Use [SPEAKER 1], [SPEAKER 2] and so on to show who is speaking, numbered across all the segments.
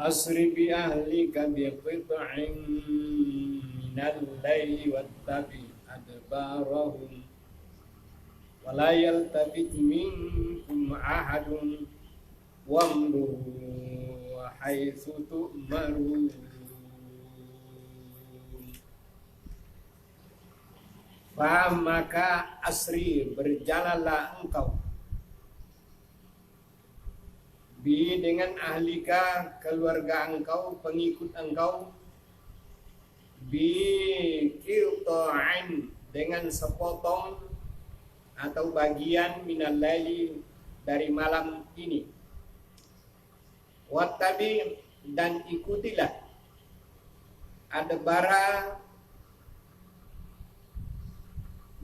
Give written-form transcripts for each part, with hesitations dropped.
[SPEAKER 1] asri bi ahlika bi qit'in minal layli wattabi adbarahum wa la yaltafit minkum ahadun wamdu haitsu tu'marun. Maka asri berjalanlah engkau bi dengan ahlika keluarga engkau, pengikut engkau, bi qita'in dengan sepotong atau bagian minal laili dari malam ini, wattabi dan ikutilah adbara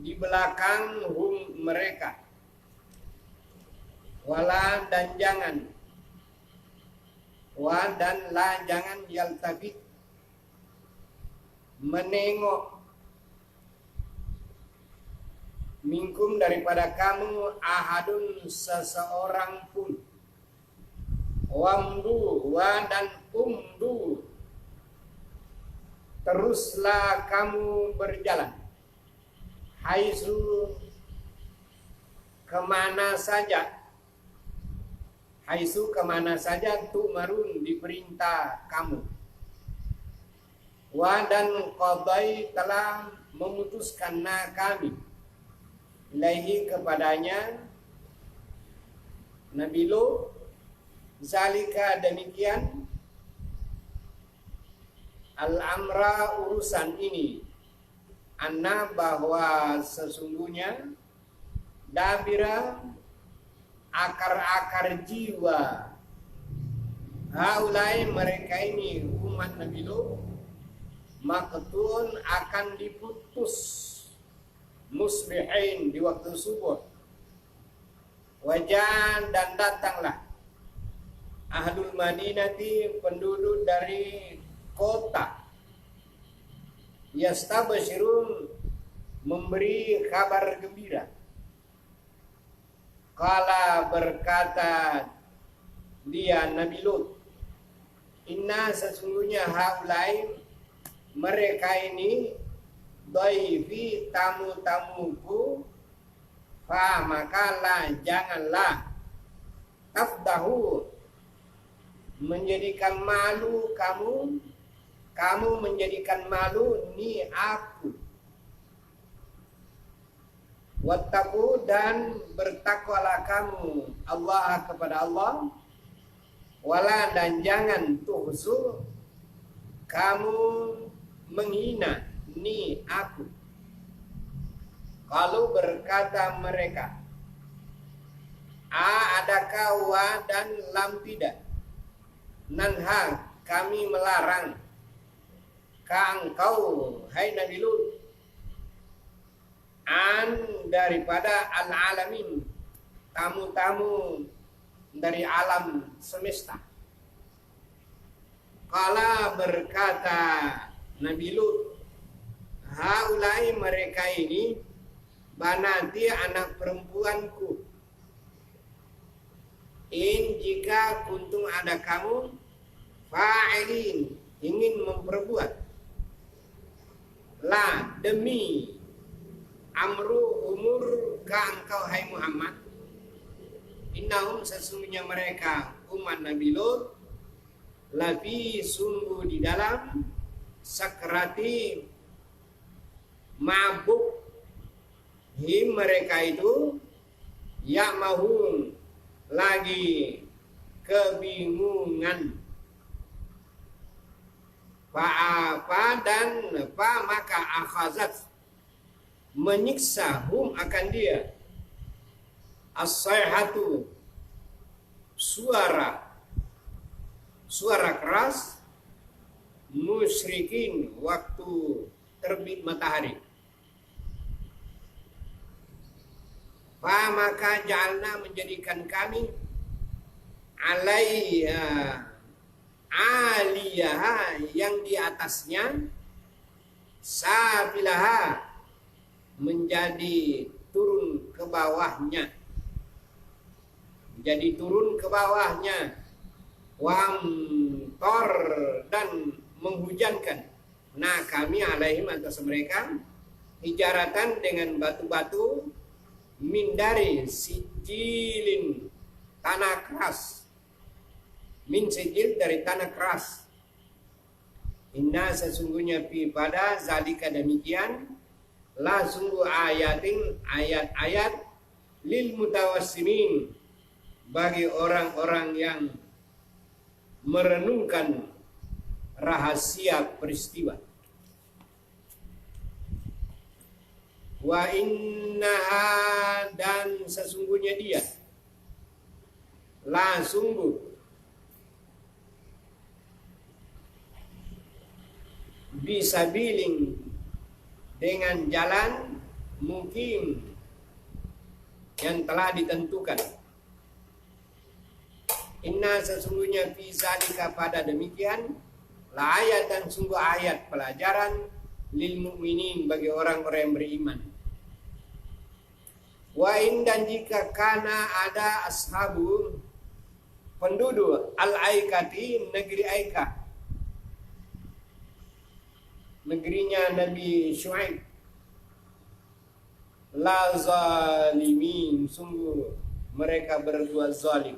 [SPEAKER 1] di belakang mereka, wala dan jangan, wa dan la jangan, yaltabit menengok, minkum daripada kamu, ahadun seseorang pun, wamdu wa dan umdu teruslah kamu berjalan, haitsu kemana saja, haitsu kemana saja, tu'marun diperintah kamu, wa dan qadai telah memutuskan kami, ilaihi kepadanya, Nabi Lut, zalika demikian, al-amra urusan ini, anna bahwa sesungguhnya, dabira akar-akar jiwa, haulai mereka ini umat Nabi Lut, maqtun akan diputus, musbihin di waktu subuh, wajan dan datanglah ahlul madinati penduduk dari kota, yastabshirun memberi kabar gembira. Qala berkata dia Nabi Lut, inna sesungguhnya haulai mereka ini, dhaifi tamu-tamuku, fa makalah janganlah, tafdahu menjadikan malu kamu menjadikan malu ni aku, wattaqu dan bertakwalah kamu Allah kepada Allah, wala dan jangan tuhzu kamu menghina ni aku. Kalau berkata mereka, adakah wa dan lam tidak, nanha kami melarang ka engkau hai Nabi Lut, an daripada al-alamin tamu-tamu dari alam semesta. Kala berkata Nabi Lut, haulai mereka ini, banati anak perempuanku, in jika kuntung ada kamu, fa'ilin ingin memperbuat, la demi amru umur ka engkau hai Muhammad, innahum sesungguhnya mereka umat Nabi Lut, lafi sungguh di dalam sakrati mabuk him mereka itu, ya mahun lagi kebingungan, apa dan apa maka akhazat menyiksa hum akan dia, as-sayhatu suara keras, musyrikin waktu terbit matahari. Maka jalna menjadikan kami alaiha aliyaha yang di atasnya, sabilaha menjadi turun ke bawahnya, wamtor dan menghujankan kami alaihim atas mereka hijaratan dengan batu-batu min dari sijilin tanah keras, min sijil dari tanah keras. Inna sesungguhnya pada zalika demikian la sungguh ayatin ayat-ayat lil mutawassimin bagi orang-orang yang merenungkan rahasia peristiwa. Wa innaha dan sesungguhnya dia la sungguh bisabiling dengan jalan mungkin yang telah ditentukan. Inna sesungguhnya fi zalika pada demikian la ayat dan sungguh ayat pelajaran lil mu'minin bagi orang-orang yang beriman. Wa in dan jika kana ada ashabu penduduk al-aikati negeri Aika, negerinya Nabi Syuaib, la zalimin sungguh mereka berbuat zalim.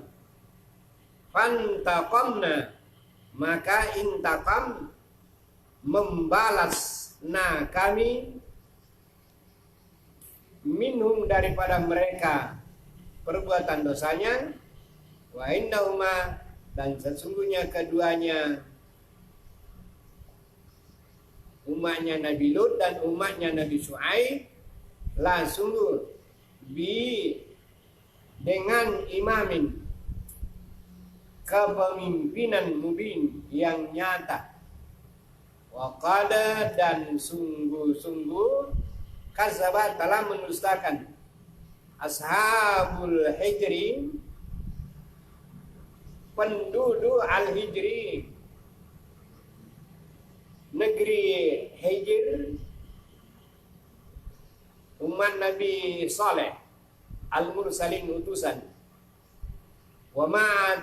[SPEAKER 1] Fantaqamna maka intaqam membalas kami minhum daripada mereka perbuatan dosanya. Wa innahuma dan sesungguhnya keduanya umatnya Nabi Lut dan umatnya Nabi Syuaib la sungguh dengan imamin kepemimpinan mubin yang nyata. Wa qala dan sungguh-sungguh kazzabat telah mendustakan ashabul hijri penduduk al-hijri negeri Hijr umat Nabi Saleh al-mursalin utusan. Wa ma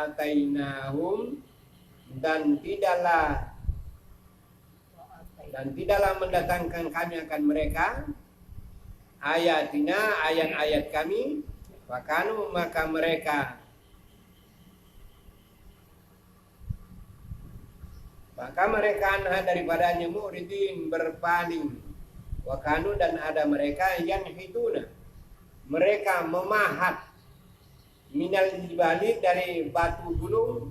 [SPEAKER 1] atainahum dan tidaklah mendatangkan kami akan mereka ayatina ayat-ayat kami, fakanu maka mereka anha daripadanya muridin berpaling. Wakanu dan ada mereka yang hituna mereka memahat minal jibali dari batu gunung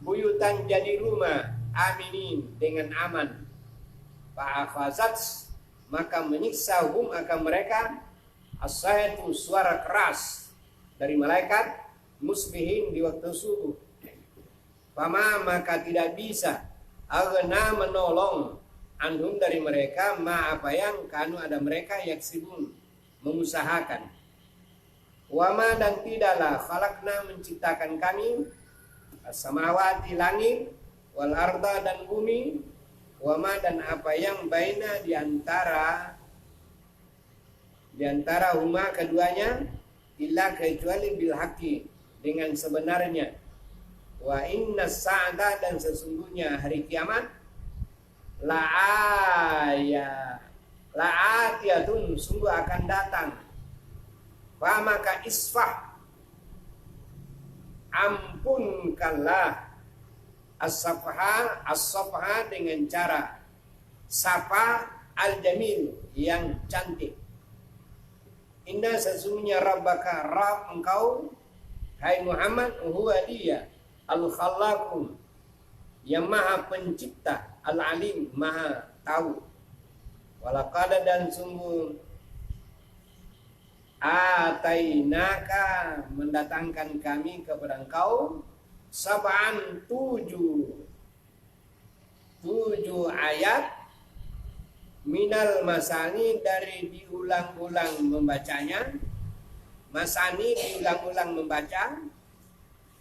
[SPEAKER 1] buyutan jadi rumah aminin dengan aman. Fa'afazat maka menyiksa akan mereka as-sayhatu suara keras dari malaikat musbihin di waktu subuh. Fama maka tidak bisa aghna menolong anhum dari mereka ma apa yang kanu ada mereka yaksibun mengusahakan. Wama dan tidaklah khalaqna menciptakan kami as-samawati langit wal arda dan bumi, wama dan apa yang baina di antara huma keduanya illa kecuali bil haqqi dengan sebenarnya. Wa inna sa'ata dan sesungguhnya hari kiamat la'atiyatun sungguh akan datang. Fa maka isfah ampunkanlah as-safha dengan cara sapa al-jamil yang cantik. Inna sesungguhnya rabbaka Rabb engkau hai Muhammad huwa dia al-khallaqum yang maha pencipta, al-alim maha tahu. Walaqad dan sungguh atainaka mendatangkan kami kepada engkau sab'an tujuh ayat minal masani dari diulang-ulang membacanya, masani diulang-ulang membaca,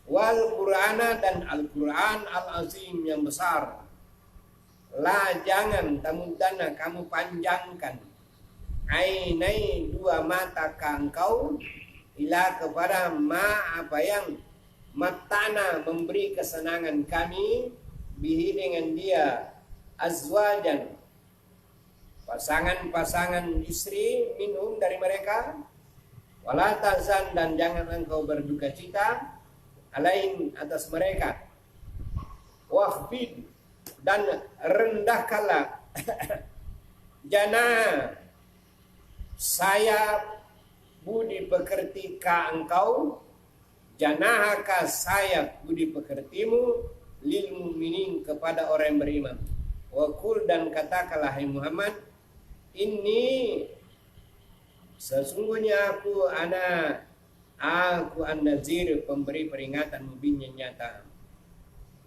[SPEAKER 1] wal Qur'ana dan Al-Qur'an al-azim yang besar. La jangan tamudana kamu panjangkan ainai dua mata engkau ila kepada ma apa yang matana memberi kesenangan kami bihi dengan dia azwajan pasangan-pasangan istri minhum dari mereka, wala tahzan dan jangan engkau berduka cita alaihim atas mereka, wahfid dan rendahkanlah jana sayap budi pekerti ka engkau, janahaka sayap budi pekertimu lil mu'minin kepada orang yang beriman. Wakul dan katakanlah hai Muhammad, ini sesungguhnya aku an-nazir pemberi peringatan mubin yang nyata.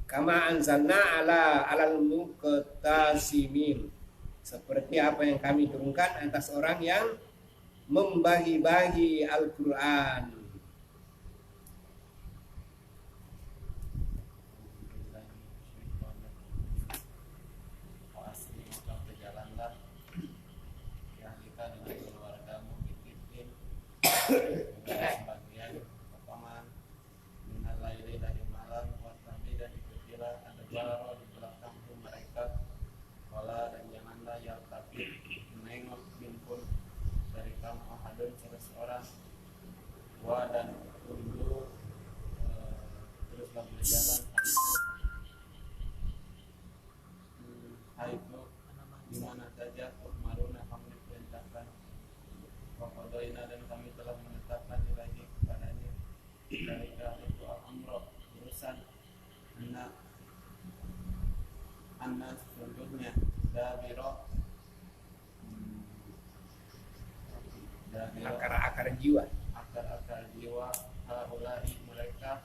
[SPEAKER 1] Kama anzalna alal muqtasimin, seperti apa yang kami turunkan atas orang yang membagi-bagi Al-Quran.
[SPEAKER 2] Sebagian potongan minal laili dari malam, wasabi dan dikecilan ada baro di belakang mereka, wala dan janganlah yang tapi menengok binpun dari kamu ahadun seseorang, wa dan tunduk teruslah berjalan haitu di mana saja maruna kamu diperintahkan. Wakodoina dan kami telah menetapkan ilahi kepadanya dari itu al-amro urusan anak sesungguhnya dabiro
[SPEAKER 1] Akar-akar jiwa
[SPEAKER 2] haulai mereka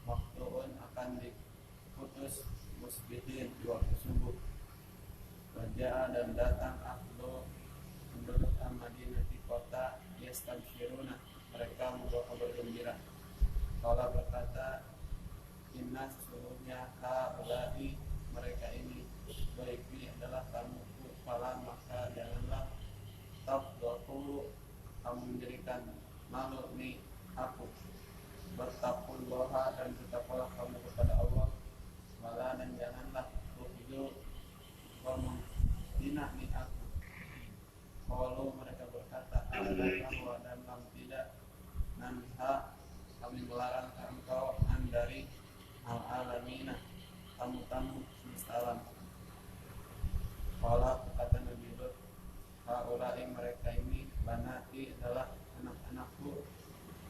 [SPEAKER 2] waktuun akan diputus musbihin di waktu subuh. Wajah dan datang ahlu penduduk Madinah di kota yastabshiruna, mereka membawa kabar gembira. Kala berkata, inna sesungguhnya haulai mereka ini baiknya adalah tamuku, fala maka janganlah tabdaku kamu menjadikan malu nih aku. Bertakwalah dan bertakwalah kamu kepada Allah. Wala dan janganlah tuhidu menghina nih aku. Kalau mereka berkata bahwa dalam tidak nanha kami melarang engkau dari al-alamina tamu-tamu semesta alam. Kalau kata Nabi Lut, haulai mereka ini banati adalah anak-anakku,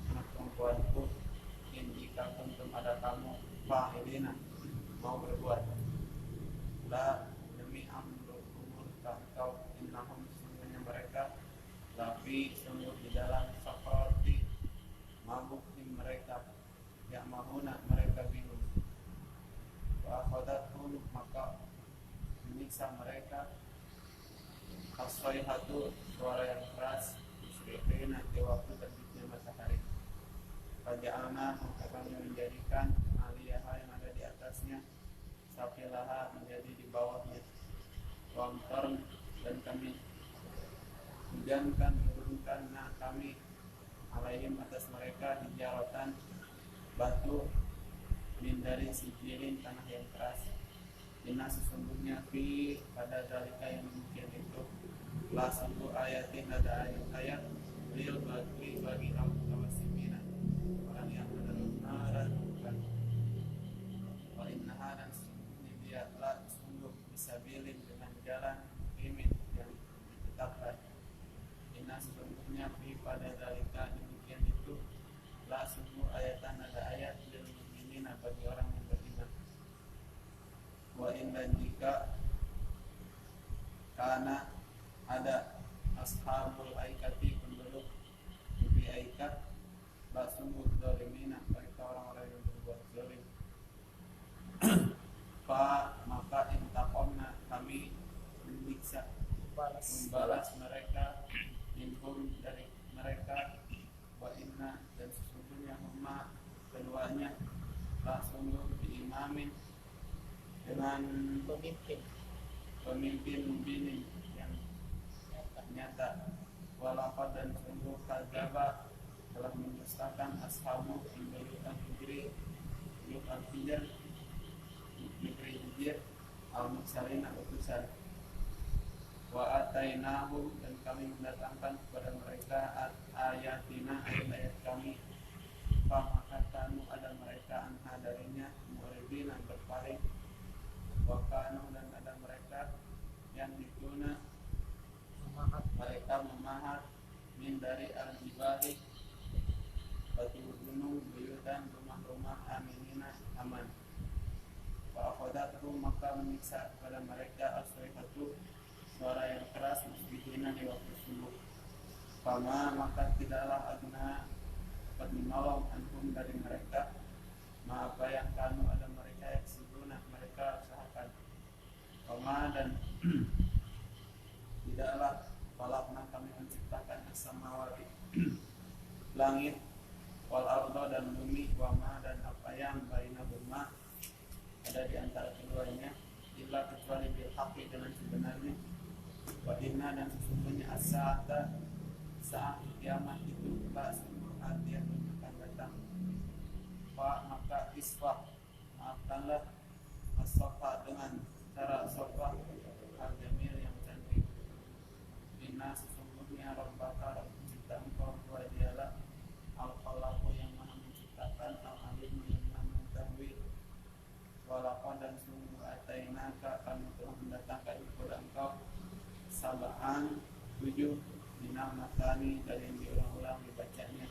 [SPEAKER 2] anak perempuanku. In jika kuntum ada kamu fa'ilina mau berbuat, la demi amru umur kau innahum sesungguhnya mereka tapi sungguh di dalam seperti mabuk mereka, ya mahuna mereka bingung. Wa akhadathum maka menyiksa mereka as-sayhatu suara yang keras musyrifina di waktu terbitnya matahari. Faja'alna maka kami menjadikan aliyah yang ada di atasnya safilaha menjadi di bawahnya. Wamtar dan kami hujankan menurunkan kami alaihim atas mereka hijaratan batu min dari sijilin tanah yang keras. Inna sesungguhnya fi pada dalika yang mungkin itu la satu ayatin ada ayat lil bagi al-kawasimina orang yang benar-benar bukan. Wa innaha dan sesungguhnya dia la sungguh bisabilin dengan jalan imin yang ditetapkan. Inna sesungguhnya fi pada dalika demikian itu la sungguh ayatan ada ayat lil mu'minina bagi orang yang beriman. Wa in dan jika karena ada ashabul aikati penduduk di aikat la sungguh zalimina mereka orang-orang yang berbuat zalim. Fa maka intaqomna kami menyiksa membalas mereka minhum dari mereka. Wa inna dan sesungguhnya huma keduanya la sungguh diimamin dengan pemimpin mubinin yang nyata. Walaqad dan sungguh kadzaba telah mendustakan masakan ashabu Buyutan Hijri Buyutan Hijr negeri Hijr al-Mursalin utusan. Wa atainahum dan kami mendatangkan kepada mereka ayatina ayat-ayat kami. Famakatanu ada mereka anha darinya muridin yang berpaling. Wa kanu dan ada mereka yang dituna mereka memahat min dari al-jibali batu gunung buyutan rumah-rumah aminina aman. Wa akhadathu maka menyiksa kepada mereka as-sayhatu suara yang keras musbihina di waktu subuh. Fama maka tidaklah adna dapat menolong anhum dari mereka apa yang kanu ada mereka yang sibuna mereka usahakan. Fama dan tidaklah falakna kami menciptakan as-samawati langit wal arda dan bumi wama dan apa yang bainahuma ada di antara keduanya illa kecuali bil haqqi dengan sebenarnya. Wa inna dan sesungguhnya as-saata saat kiamat itu la sungguh hadiah akan datang. Fa maka isfah maafkanlah as-safa dengan cara safa al-jamil yang cantik. Inna sesungguhnya rabbaka Rabb pencipta engkau wa dialah al-khalaqu yang maha menciptakan al-alim yang maha mengetahui. Walaqad dan sungguh atainaka kami telah mendatangkan kepada engkau sab'an 7 minal matani dari yang diulang-ulang dibacanya.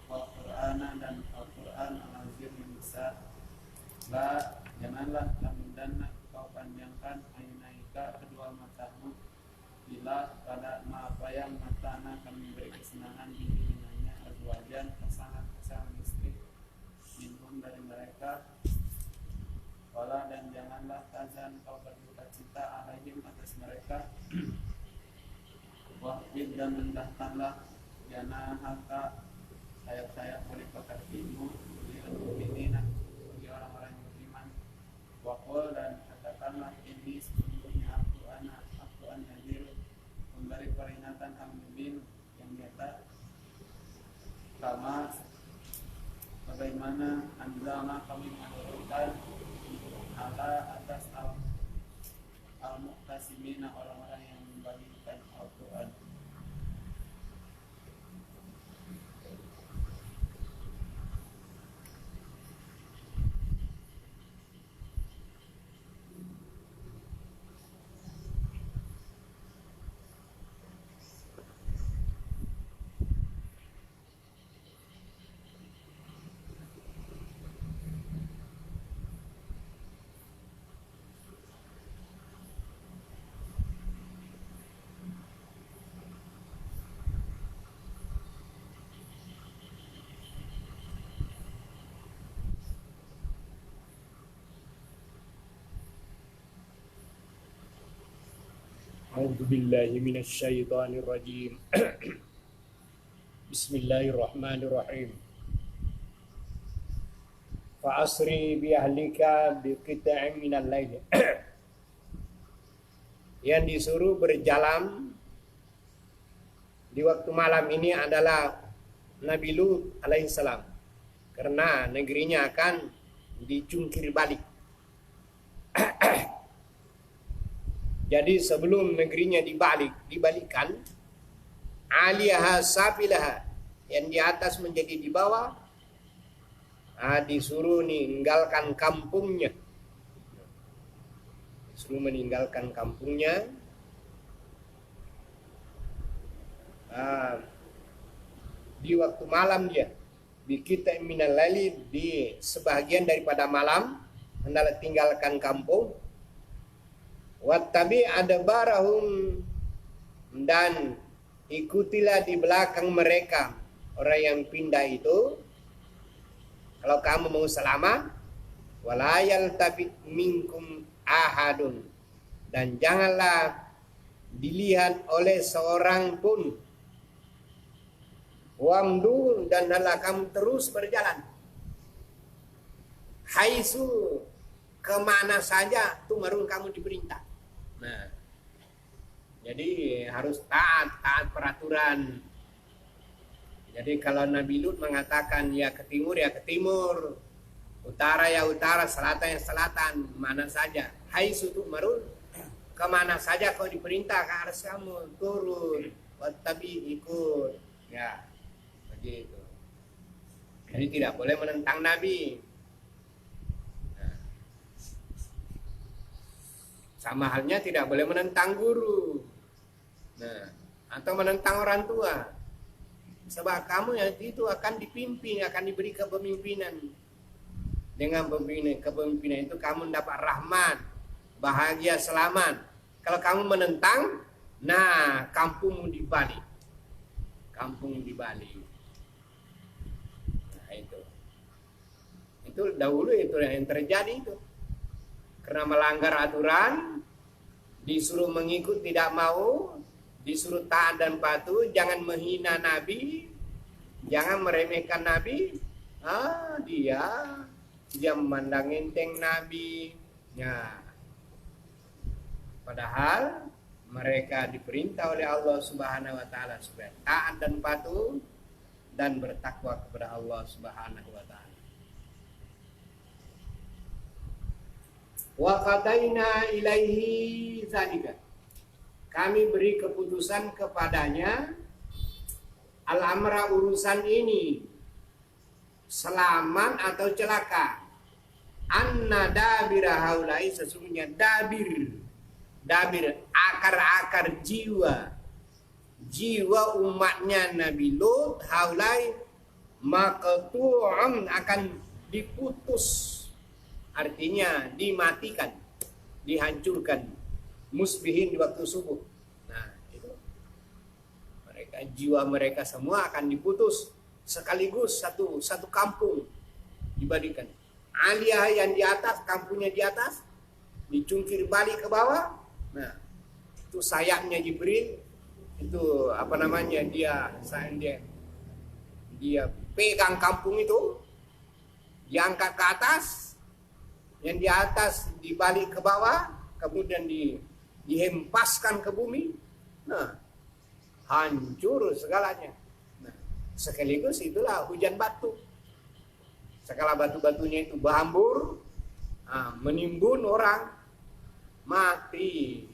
[SPEAKER 2] Wal Qur'ana dan Al-Qur'an al-azim yang besar. La janganlah kami dana kau panjangkan ainaika kedua matamu bila pada apa yang matana kami beri kesenangan ini dengannya azwajan pasangan-pasangan istri minhum dari mereka. Wala dan janganlah tazan kau berduka cita alaihim atas mereka. Wahbid dan rendahkanlah janahaka sayap-sayap oleh pekertimu ini bagi orang-orang yang beriman. Waqul dan katakanlah ini sesungguhnya aku an-nadhir memberi peringatan al-mubin yang nyata. Kama bagaimana anzalna kami menurunkan ala atas al-muqtasimina orang-orang yang membagikan Al-Quran.
[SPEAKER 1] A'udzu billahi minasy syaithanir rajim. Bismillahirrahmanirrahim. Fa asri bi ahlika bi qita'in minal lail. Yang disuruh berjalan di waktu malam ini adalah Nabi Lut alaihissalam, karena negerinya akan dicungkir balik. Jadi sebelum negerinya dibalikkan, aliyaha safilaha, yang di atas menjadi di bawah, disuruh meninggalkan kampungnya. Disuruh meninggalkan kampungnya. Di waktu malam dia, bikita minal laili, di sebahagian daripada malam, hendak tinggalkan kampung. Wattabi adbarahum, dan ikutilah di belakang mereka orang yang pindah itu. Kalau kamu mau selamat, walayal tapi minkum ahadun, dan janganlah dilihat oleh seorang pun. Wamdu, dan hendaklah kamu terus berjalan. Haisu, kemana saja tumarun kamu diperintah. Nah, jadi harus taat peraturan. Jadi kalau Nabi Lut mengatakan ya ke timur, utara ya utara, selatan ya selatan, mana saja. Hai sutuk marun, kemana saja kau diperintah ke arah kamu turun, tapi ikut. Ya, begitu. Jadi tidak boleh menentang Nabi. Nah, sama halnya tidak boleh menentang guru. Nah, atau menentang orang tua. Sebab kamu yang itu akan dipimpin, akan diberi kepemimpinan. Dengan kepemimpinan itu kamu dapat rahmat, bahagia, selamat. Kalau kamu menentang, nah kampungmu dibalik. Kampung dibalik. Nah itu. Itu dahulu itu yang terjadi itu. Karena melanggar aturan, disuruh mengikut tidak mau, disuruh taat dan patuh, jangan menghina Nabi, jangan meremehkan Nabi. Dia memandang enteng Nabi. Ya. Padahal mereka diperintah oleh Allah Subhanahu wa taala supaya taat dan patuh dan bertakwa kepada Allah Subhanahu wa taala. Wa qadaina ilaihi zalika. Kami beri keputusan kepadanya al-amra urusan ini, selamat atau celaka. Anna dabira haulai, sesungguhnya dabir akar-akar jiwa umatnya Nabi Lut haulai maqtu'un, akan diputus, artinya dimatikan, dihancurkan, musbihin di waktu subuh. Nah itu jiwa mereka semua akan diputus sekaligus, satu kampung dibalikan. Aliyah yang di atas, kampungnya di atas, dicungkir balik ke bawah. Nah, itu sayapnya Jibril, itu dia pegang kampung itu, diangkat ke atas, yang di atas dibalik ke bawah, kemudian dihempaskan ke bumi. Nah, hancur segalanya. Nah, sekaligus itulah hujan batu. Segala batu-batunya itu berhambur, menimbun orang, mati.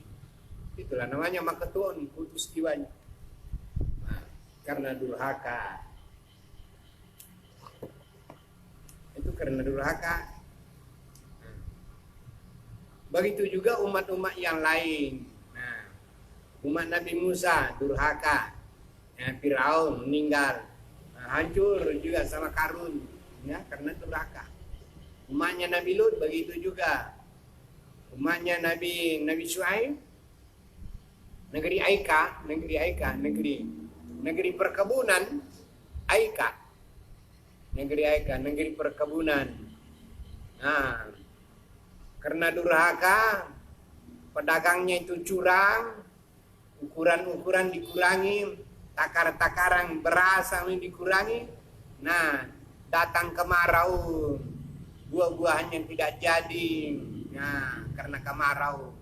[SPEAKER 1] Itulah namanya maketun, putus jiwanya. Nah, karena durhaka. Itu karena durhaka. Nah, begitu juga umat-umat yang lain. Nah, umat Nabi Musa durhaka. Firaun meninggal. Nah, hancur juga sama Karun. Ya, karena durhaka. Umatnya Nabi Lut begitu juga. Umatnya Nabi Syuaib, negeri Aika, negeri perkebunan, negeri perkebunan. Nah, karena durhaka, pedagangnya itu curang, ukuran-ukuran dikurangi, takar-takaran beras dikurangi. Nah, datang kemarau, buah-buahannya tidak jadi. Nah, karena kemarau.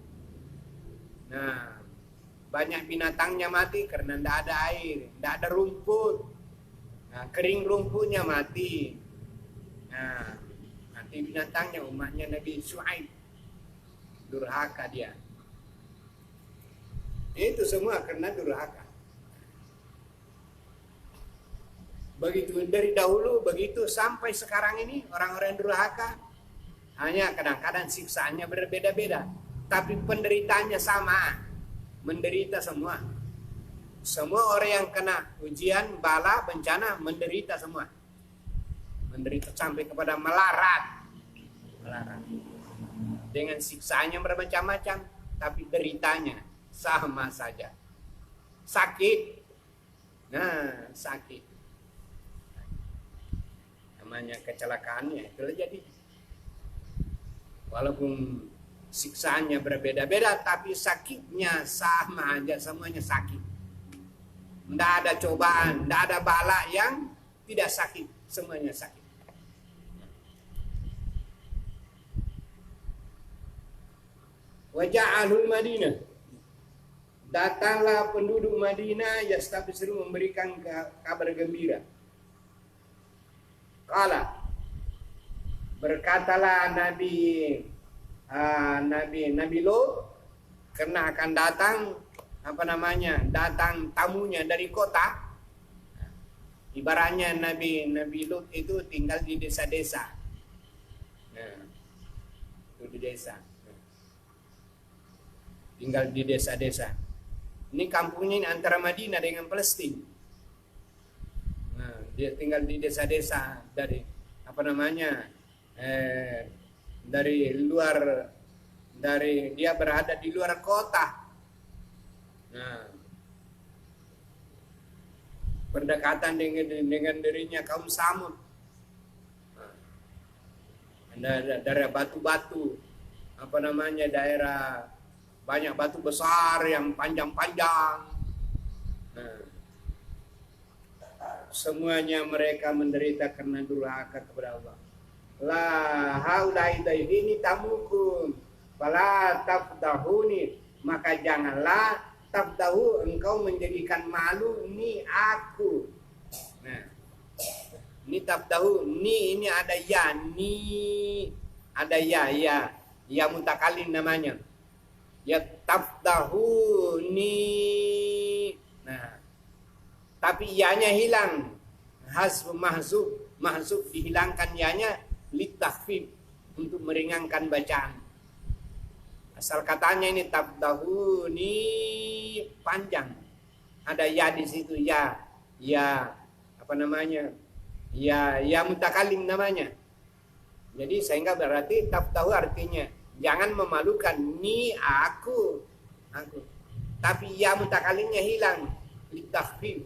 [SPEAKER 1] Nah, banyak binatangnya mati karena tidak ada air, tidak ada rumput. Nah, kering rumputnya mati. Nah, mati binatangnya, umatnya Nabi Syuaib. Durhaka dia. Itu semua karena durhaka. Begitu dari dahulu, begitu sampai sekarang ini orang-orang durhaka. Hanya kadang-kadang siksaannya berbeda-beda, tapi penderitaannya sama, menderita semua. Semua orang yang kena ujian, bala, bencana, menderita semua. Menderita sampai kepada melarat. Dengan siksaannya bermacam-macam, tapi deritanya sama saja. Sakit. Nah, sakit. Namanya kecelakaannya itulah jadi. Walaupun siksaannya berbeda-beda, tapi sakitnya sama aja, semuanya sakit. Tidak ada cobaan, tidak ada bala yang tidak sakit, semuanya sakit. Waja'alul Madinah, datanglah penduduk Madinah yastabshiru, memberikan kabar gembira. Qala, berkatalah Nabi Lut, karena akan datang datang tamunya dari kota. Ibaratnya Nabi Lut itu tinggal di desa-desa. Nah, itu di desa. Tinggal di desa-desa. Ini kampungnya ini antara Madinah dengan Palestina. Nah, dia tinggal di desa-desa dari dia berada di luar kota. Nah, berdekatan dengan dirinya kaum Samud. Nah, daerah batu-batu, daerah banyak batu besar yang panjang-panjang. Nah, semuanya mereka menderita karena durhaka kepada Allah. La haulai ini tamukum, fala tafdahuni, maka janganlah tabdahu engkau menjadikan malu ni aku. Nah, ini tabdahu ini ada ya, ada ya mutakalim namanya. Ya tabdahu ni. Nah, tapi ianya hilang. Hasb mahzub dihilangkan ianya litahfif untuk meringankan bacaan. Asal katanya ini tabdahu ni panjang. Ada ya di situ ya mutakalim namanya. Jadi sehingga berarti tabdahu artinya jangan memalukan ni aku. Tapi ya mutakalimnya hilang litahfif.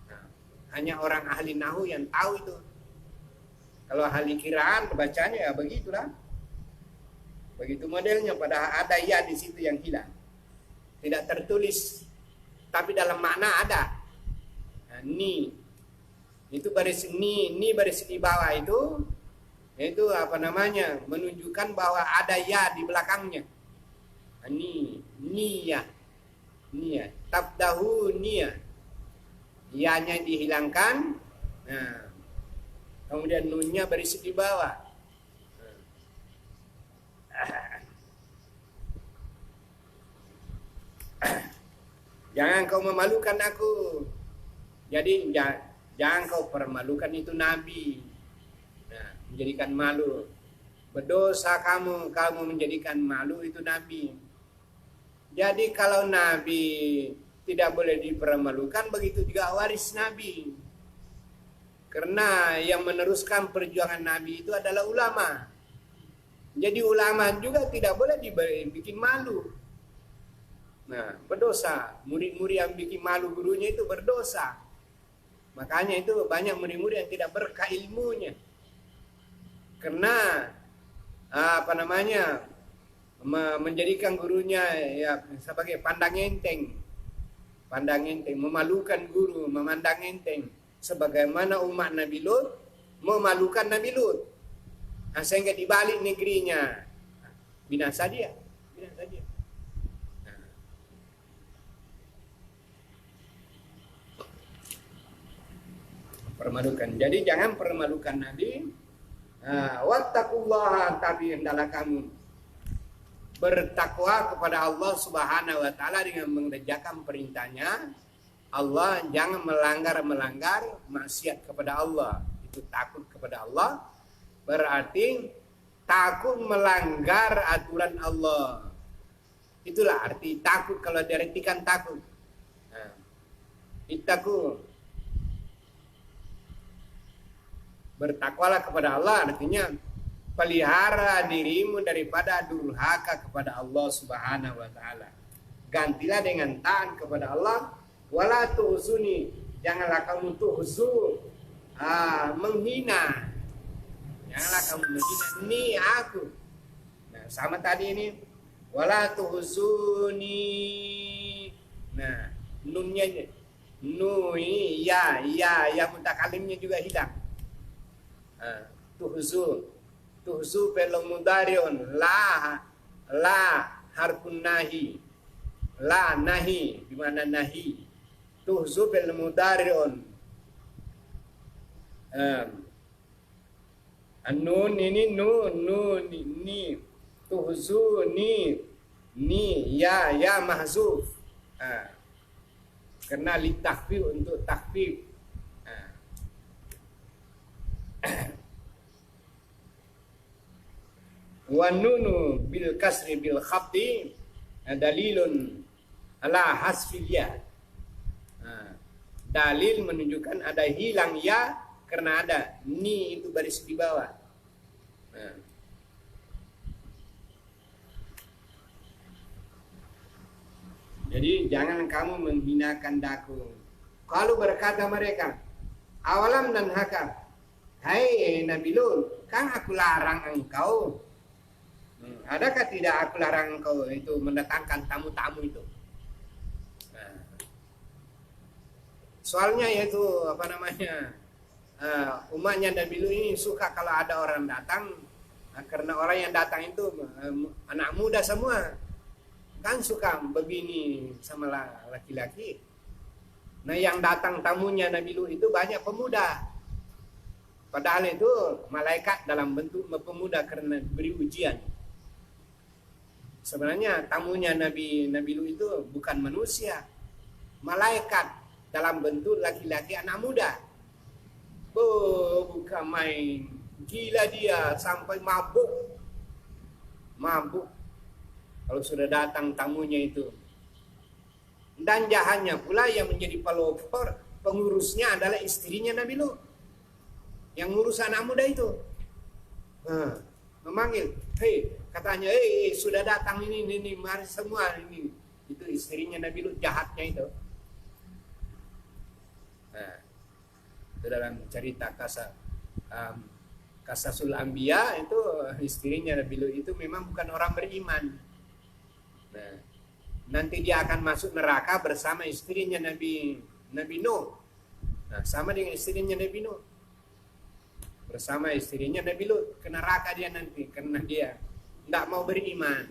[SPEAKER 1] Nah, hanya orang ahli nahu yang tahu itu. Kalau ahli kiraan bacanya ya begitulah. Begitu modelnya, padahal ada ya di situ yang hilang. Tidak tertulis, tapi dalam makna ada. Nah, ni. Itu baris ni baris di bawah itu menunjukkan bahwa ada ya di belakangnya. Nah, ni ya. Tabdahu niya. Ya-nya dihilangkan. Nah, kemudian nunnya baris di bawah. Jangan kau memalukan aku. Jadi jangan kau permalukan itu Nabi. Nah, menjadikan malu. Berdosa kamu menjadikan malu itu Nabi. Jadi kalau Nabi tidak boleh dipermalukan, begitu juga waris Nabi. Karena yang meneruskan perjuangan Nabi itu adalah ulama. Jadi ulama juga tidak boleh dibikin malu. Nah, berdosa. Murid-murid yang bikin malu gurunya itu berdosa. Makanya itu banyak murid-murid yang tidak berkah ilmunya. Karena menjadikan gurunya ya sebagai pandang enteng, memalukan guru, memandang enteng. Sebagaimana umat Nabi Lut memalukan Nabi Lut. Nah, sehingga dibalik negerinya binasa dia. Permalukan. Jadi jangan permalukan Nabi. Wattaqullaha, tapi hendaklah kamu bertakwa kepada Allah Subhanahu wa taala dengan mengerjakan perintahnya. Allah, jangan melanggar maksiat kepada Allah. Itu takut kepada Allah berarti takut melanggar aturan Allah. Itulah arti takut kalau diartikan takut. Nah, ittaqu, bertakwalah kepada Allah artinya pelihara dirimu daripada durhaka kepada Allah Subhanahu wa taala. Gantilah dengan taat kepada Allah. Wala tuhzuni, janganlah kamu tuhzu, menghina. Janganlah kamu menghina ni aku. Nah, sama tadi ini wala tuhzuni. Nah, nunnya ya mutakalimnya juga hilang. Tuhzu fi'l mudhari'un la harfun nahi. La nahi di mana nahi. Tuhzu fi'l mudhari'un Nun ini nun ni tuhzu ni ya mahzuf. Karena litakfif untuk takfif. Wa nunu bil kasri bil khafdi dalilun ala hasfil ya. Dalil menunjukkan ada hilang ya karena ada ni itu baris di bawah. Jadi jangan kamu menghinakan daku. Kalau berkata mereka, awalam dan haka, hai Nabi Lut, kan aku larang engkau. Adakah tidak aku larang engkau itu mendatangkan tamu-tamu itu? Soalnya yaitu apa namanya, umatnya Nabi Lut ini suka kalau ada orang datang, karena orang yang datang itu anak muda semua. Kan suka begini sama laki-laki. Nah yang datang tamunya Nabi Lut itu banyak pemuda. Padahal itu malaikat dalam bentuk pemuda karena beri ujian. Sebenarnya tamunya Nabi Lut itu bukan manusia. Malaikat dalam bentuk laki-laki anak muda. Bukan main. Gila dia sampai mabuk. Kalau sudah datang tamunya itu. Dan jahannya pula yang menjadi pelopor pengurusnya adalah istrinya Nabi Lut. Yang ngurus anak muda itu. Memanggil, katanya, sudah datang ini, mari semua ini. Itu istrinya Nabi Lut, jahatnya itu. Itu dalam cerita Qasasul Anbiya itu istrinya Nabi Lut itu memang bukan orang beriman. Nah, nanti dia akan masuk neraka bersama istrinya Nabi Nuh. Nah, sama dengan istrinya Nabi Nuh. Bersama istrinya Nabi Lut ke neraka dia nanti karena dia tidak mau beriman.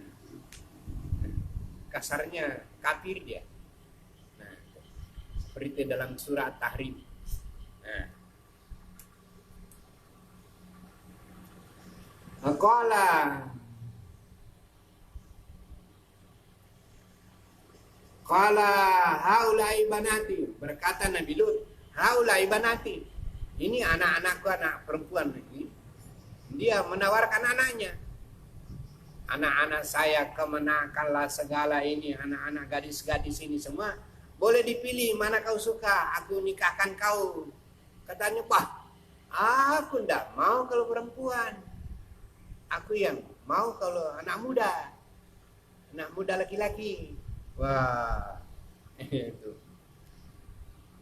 [SPEAKER 1] Kasarnya kafir dia. Nah, seperti dalam surat Tahrim. Nah. Qala haulai banati, berkata Nabi Lut, haulai banati. Ini anak-anakku, anak perempuan ini. Dia menawarkan anaknya. Anak-anak saya kemenakanlah segala ini, anak-anak gadis-gadis ini semua. Boleh dipilih mana kau suka, aku nikahkan kau. Katanya, aku tidak mau kalau perempuan. Aku yang mau kalau anak muda. Anak muda laki-laki. Wah, itu.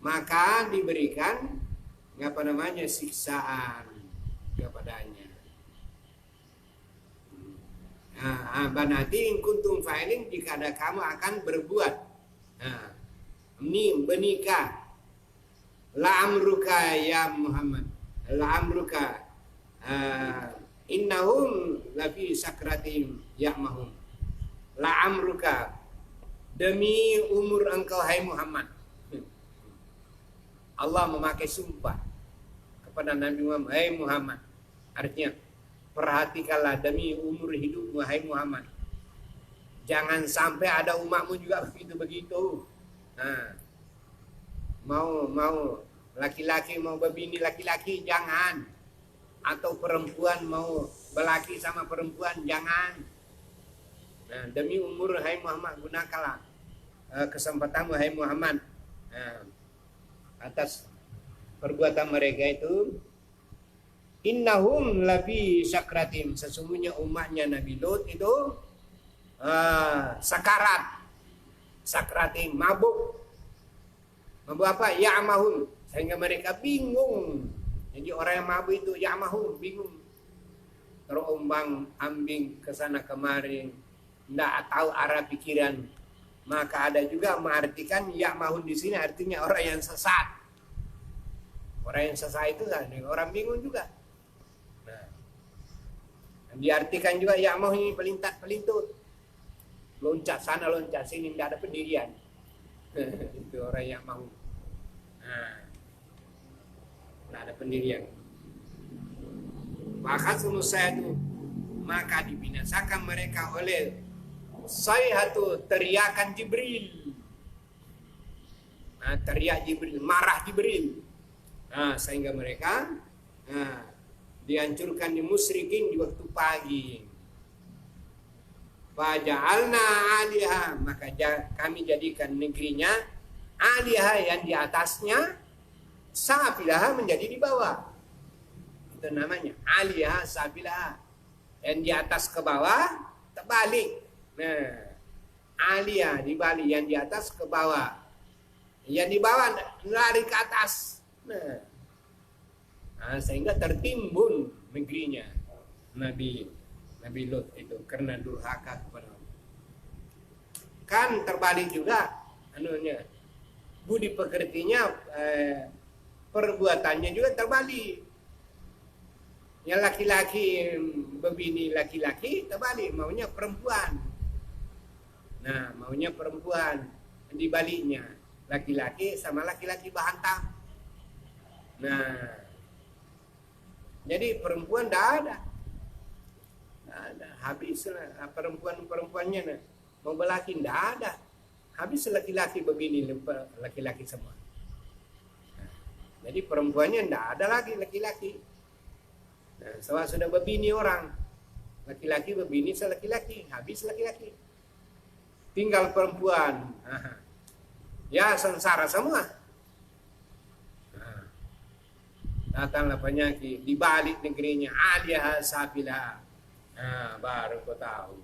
[SPEAKER 1] Maka diberikan siksaan kepadanya. Banati in kuntum fa'ilin, jika ada kamu akan berbuat. Ini menikah. La amruka ya Muhammad. La amruka. Innahum lafi sakratim ya'mahum. La amruka. Demi umur engkau hai Muhammad. Allah memakai sumpah kepada Nabi Muhammad, hai Muhammad. Artinya, perhatikanlah demi umur hidupmu hai Muhammad. Jangan sampai ada umatmu juga begitu-begitu. Nah, mau laki-laki mau berbini laki-laki jangan. Atau perempuan mau berlaki sama perempuan jangan. Nah, demi umur hai Muhammad, gunakanlah kesempatanmu hai Muhammad. Atas perbuatan mereka itu, innahum lafi sakratim, sesungguhnya umatnya Nabi Lut itu sakratim, mabuk apa? Ya'mahum, sehingga mereka bingung. Jadi orang yang mabuk itu ya'mahum, bingung, terombang ambing ke sana kemari, tidak tahu arah pikiran. Maka ada juga mengartikan ya'mahun di sini artinya orang yang sesat. Orang yang sesat itu orang bingung juga. Nah, diartikan juga ya'mahun ini pelintat-pelintut. Loncat sana, loncat sini, tidak ada pendirian. Itu orang ya'mahun. Nah, tidak ada pendirian. Fakhasamu sayhatu, maka dibinasakan mereka oleh sayhatu, teriakan Jibril. Teriak Jibril, marah Jibril. Sehingga mereka dihancurkan di musyrikin di waktu pagi. Faja'alna 'aliha, maka kami jadikan negerinya, 'aliha yang di atasnya, safilaha menjadi di bawah. Itu namanya 'aliha safilaha. Yang di atas ke bawah terbalik. Nah, 'aliha dibalik, yang di atas ke bawah. Yang di bawah lari ke atas. Sehingga tertimbun negerinya Nabi Lut itu karena durhaka kepada Allah. Kan terbalik juga budi pekertinya, perbuatannya juga terbalik. Yang laki-laki berbini laki-laki terbalik, maunya perempuan. Maunya perempuan, dibaliknya laki-laki sama laki-laki berhantam. Jadi perempuan tidak ada. Habislah perempuan-perempuannya mau berlaki tidak ada. Habis laki-laki begini, laki-laki semua. Jadi perempuannya tidak ada lagi laki-laki. Soal sudah berbini orang, laki-laki berbini selaki-laki, habis laki-laki. Tinggal perempuan. Ya sengsara semua. Datanglah penyakit, dibalik negerinya, 'aliha safilaha. Baru kau tahu.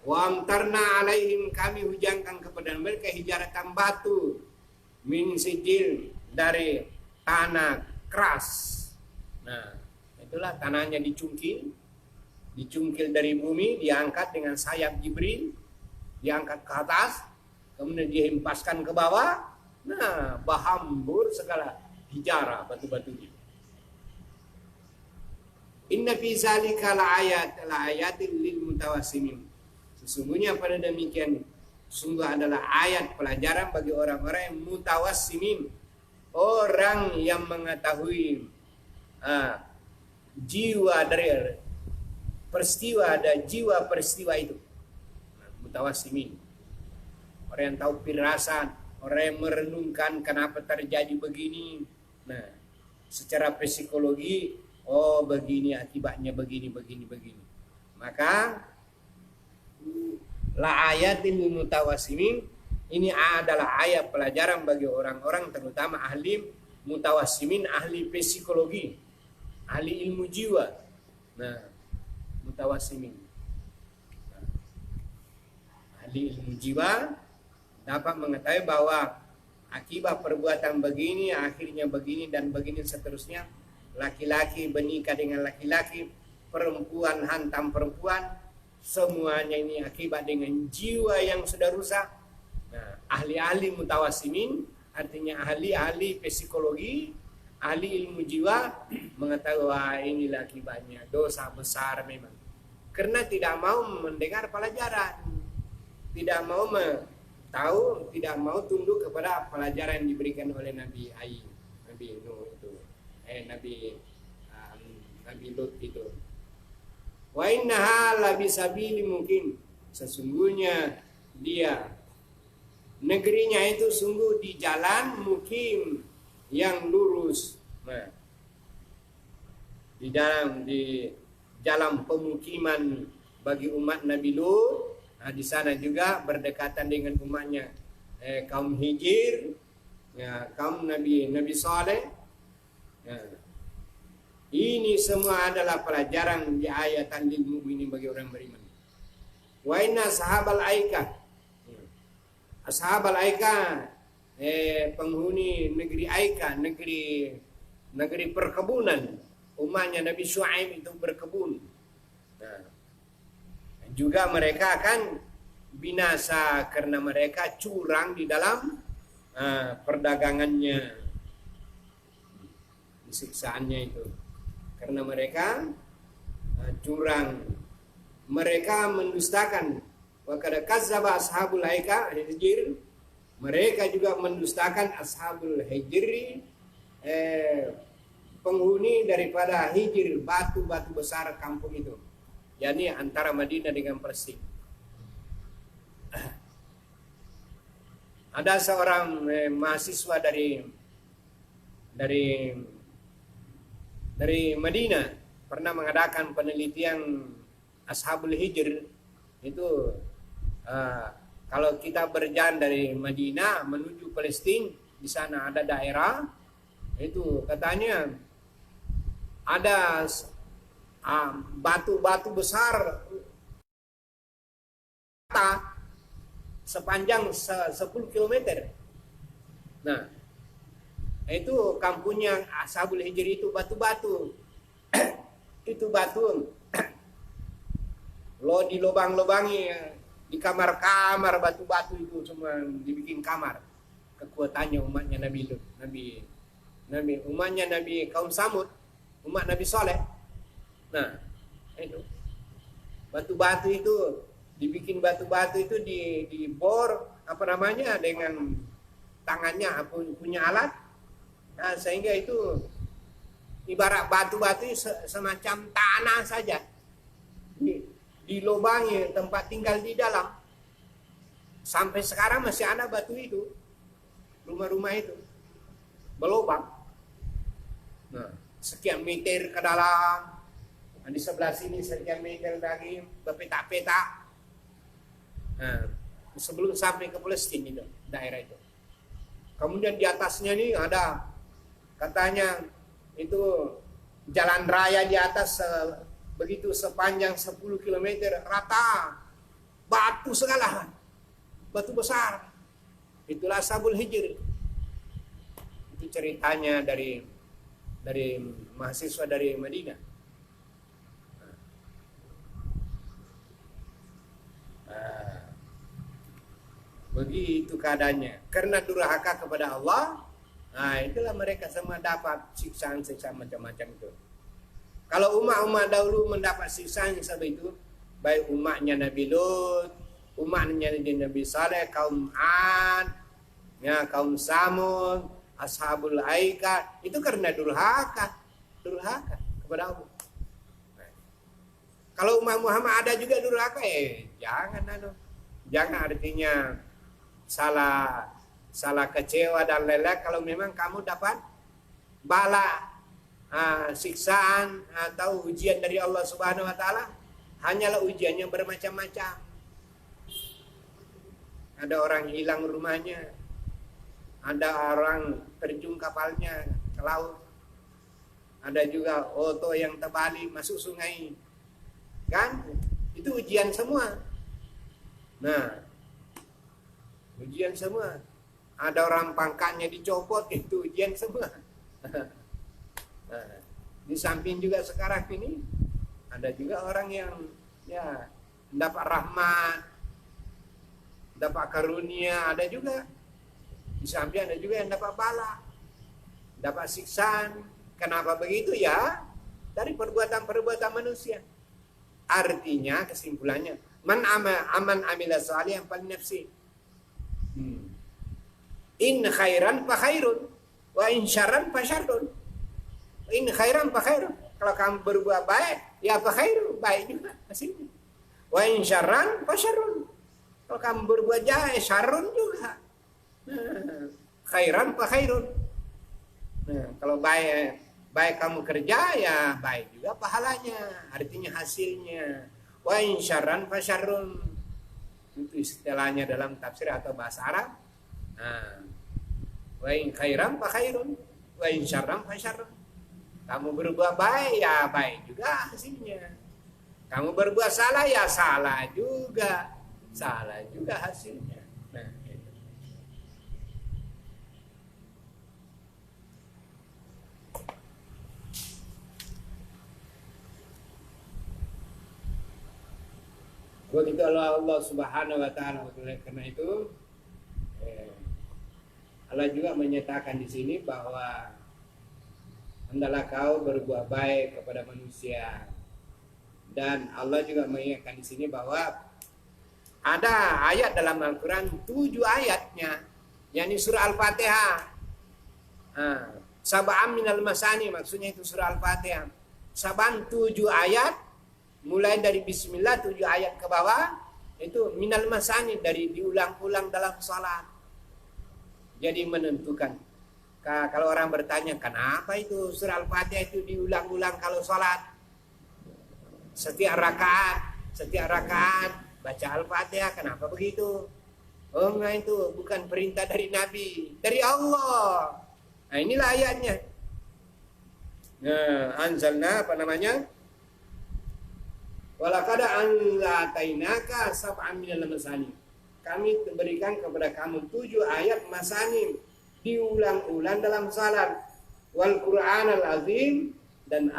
[SPEAKER 1] Wa amtarna 'alaihim, kami hujankan kepada mereka hijaratan batu min sijil, dari tanah keras. Itulah tanahnya dicungkil dari bumi, diangkat dengan sayap Jibril, diangkat ke atas, kemudian dihempaskan ke bawah. Bahambur segala hijarah batu-batunya. Inna fi zalika laayatin lil mutawassimin. Sesungguhnya pada demikian sungguh adalah ayat pelajaran bagi orang-orang yang mutawassimin, orang yang mengetahui jiwa dari peristiwa dan jiwa peristiwa itu. Mutawassimin, orang yang tahu firasat, orang yang merenungkan kenapa terjadi begini. Secara psikologi, begini akibatnya, begini. Maka la ayatin lil mutawassimin, ini adalah ayat pelajaran bagi orang-orang terutama ahli mutawassimin, ahli psikologi, ahli ilmu jiwa. Mutawassimin, ahli ilmu jiwa dapat mengetahui bahwa akibat perbuatan begini, akhirnya begini dan begini seterusnya. Laki-laki menikah dengan laki-laki, perempuan hantam perempuan, semuanya ini akibat dengan jiwa yang sudah rusak. Ahli-ahli mutawassimin, artinya ahli-ahli psikologi, ahli ilmu jiwa mengetahui, inilah akibatnya, dosa besar memang. Karena tidak mau mendengar pelajaran, tidak mau tahu, tidak mau tunduk kepada pelajaran yang diberikan oleh Nabi Nuh itu, Nabi Lut itu. Wa innaha labisabili mungkin, sesungguhnya dia negerinya itu sungguh di jalan mukim yang lurus. Di jalan pemukiman bagi umat Nabi Lut. Di sana juga berdekatan dengan umatnya kaum Hijr, kaum Nabi Saleh. Ini semua adalah pelajaran di ayatan lil mu'minin bagi orang beriman. Wa inna ashabal aikah, ashabal aikah, penghuni negeri Aikah, negeri perkebunan, umatnya Nabi Syuaib itu berkebun. Juga mereka akan binasa karena mereka curang di dalam perdagangannya, siksaannya itu karena mereka curang, mereka mendustakan. Wa kad kazzaba ashabul hijr, mereka juga mendustakan ashabul hijri, penghuni daripada Hijr, batu-batu besar kampung itu, yakni antara Madinah dengan Palestina. Ada seorang mahasiswa dari Madinah pernah mengadakan penelitian Ashabul Hijr itu. Kalau kita berjalan dari Madinah menuju Palestina, di sana ada daerah itu katanya ada batu-batu besar sepanjang 10 km. Nah, itu kampungnya Ashabul Hijr itu batu-batu. Itu batu lo dilobang-lobangi di kamar-kamar, batu-batu itu semua dibikin kamar. Kekuatannya umatnya Nabi Lut, umatnya Nabi kaum Samud, umat Nabi Saleh. Nah, itu batu-batu itu dibikin, batu-batu itu dibor dengan tangannya punya alat. Nah, sehingga itu ibarat batu-batu semacam tanah saja. Dilobangi tempat tinggal di dalam. Sampai sekarang masih ada batu itu, rumah-rumah itu berlobang. Nah, sekian meter ke dalam. Nah, di sebelah sini sekian meter lagi berpetak-petak. Nah, sebelum sampai ke Palestina itu, daerah itu. Kemudian di atasnya nih ada katanya itu jalan raya di atas begitu sepanjang 10 km rata batu segala, batu besar. Itulah Ashabul Hijr. Itu ceritanya dari mahasiswa dari Madinah. Begitu keadaannya. Karena durhaka kepada Allah, nah itulah mereka semua dapat siksaan-siksaan macam-macam itu. Kalau umat-umat dahulu mendapat siksaan seperti itu, baik umatnya Nabi Lut, umatnya Nabi Saleh, kaum Ad, ya, kaum Samud, Ashabul Aikah, itu karena durhaka kepada Allah. Nah, kalau umat Muhammad ada juga durhaka, jangan artinya salah kecewa dan lelek kalau memang kamu dapat bala, siksaan atau ujian dari Allah Subhanahu wa taala. Hanyalah ujiannya bermacam-macam. Ada orang hilang rumahnya, ada orang terjun kapalnya ke laut, ada juga oto yang terbalik masuk sungai, kan? Itu ujian semua. Nah, ujian semua. Ada orang pangkatnya dicopot, itu ujian semua. Nah, di samping juga sekarang ini ada juga orang yang ya dapat rahmat, dapat karunia, ada juga. Di samping ada juga yang dapat bala, dapat siksaan. Kenapa begitu ya? Dari perbuatan-perbuatan manusia. Artinya kesimpulannya, aman amila salihan fal nafsi. In khairan fa khairun wa in syarran fa syarrun. In khairan fa khairun. Kalau kamu berbuat baik, ya fa khairun, baik juga hasilnya. Wa in syarran fa syarrun. Kalau kamu berbuat jahat, syarrun juga. Nah, khairan fa khairun. Nah, kalau baik kamu kerja, ya baik juga pahalanya, artinya hasilnya. Wa in syarran fa syarrun. Itu istilahnya dalam tafsir atau bahasa Arab. Nah, wa in khairan fa khairun, wa in syarran fa syarrun. Kamu berbuat baik, ya baik juga hasilnya. Kamu berbuat salah, ya salah juga hasilnya. Nah, itu. Begitu Allah Subhanahu wa taala. Karena itu Allah juga menyatakan di sini bahwa hendaklah kau berbuat baik kepada manusia. Dan Allah juga mengingatkan di sini bahwa ada ayat dalam Al-Quran 7 ayatnya, yakni surah Al-Fatihah. Sab'am minal masani, maksudnya itu surah Al-Fatihah. Saban 7 ayat, mulai dari bismillah 7 ayat ke bawah, itu minal masani, dari diulang-ulang dalam salat. Jadi menentukan. Kalau orang bertanya, kenapa itu surah Al-Fatihah itu diulang-ulang kalau salat? Setiap rakaat baca Al-Fatihah, kenapa begitu? Oh enggak, itu bukan perintah dari Nabi, dari Allah. Nah inilah ayatnya. Nah, anzalna apa namanya? Walaqad anzalnaika sab'an minal masani. Kami berikan kepada kamu 7 ayat masani, diulang-ulang dalam salat. Wal Qur'anal azim, dan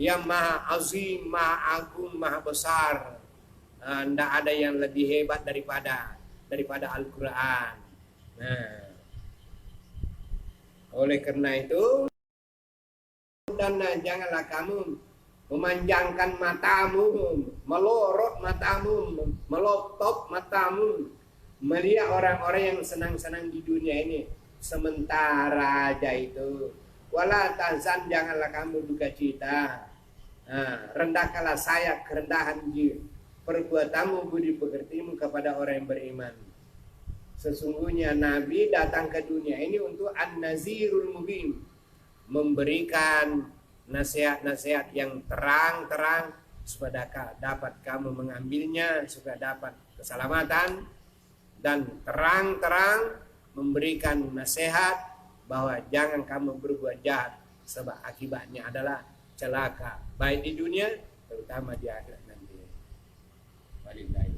[SPEAKER 1] yang maha azim, maha agung, maha besar. Tidak ada yang lebih hebat daripada Al-Quran. Nah, oleh karena itu, dan janganlah kamu memanjangkan matamu, melorot matamu, melotot matamu, melihat orang-orang yang senang-senang di dunia ini sementara aja itu. Wala tahzan, janganlah kamu duka cita. Rendahkanlah sayap kerendahan perbuatanmu, budi pekertimu kepada orang yang beriman. Sesungguhnya Nabi datang ke dunia ini untuk an-nazirul mubin, memberikan nasihat-nasihat yang terang-terang supaya dapat kamu mengambilnya, supaya dapat keselamatan, dan terang-terang memberikan nasihat bahwa jangan kamu berbuat jahat, sebab akibatnya adalah celaka, baik di dunia terutama di akhirat nanti. Walillahi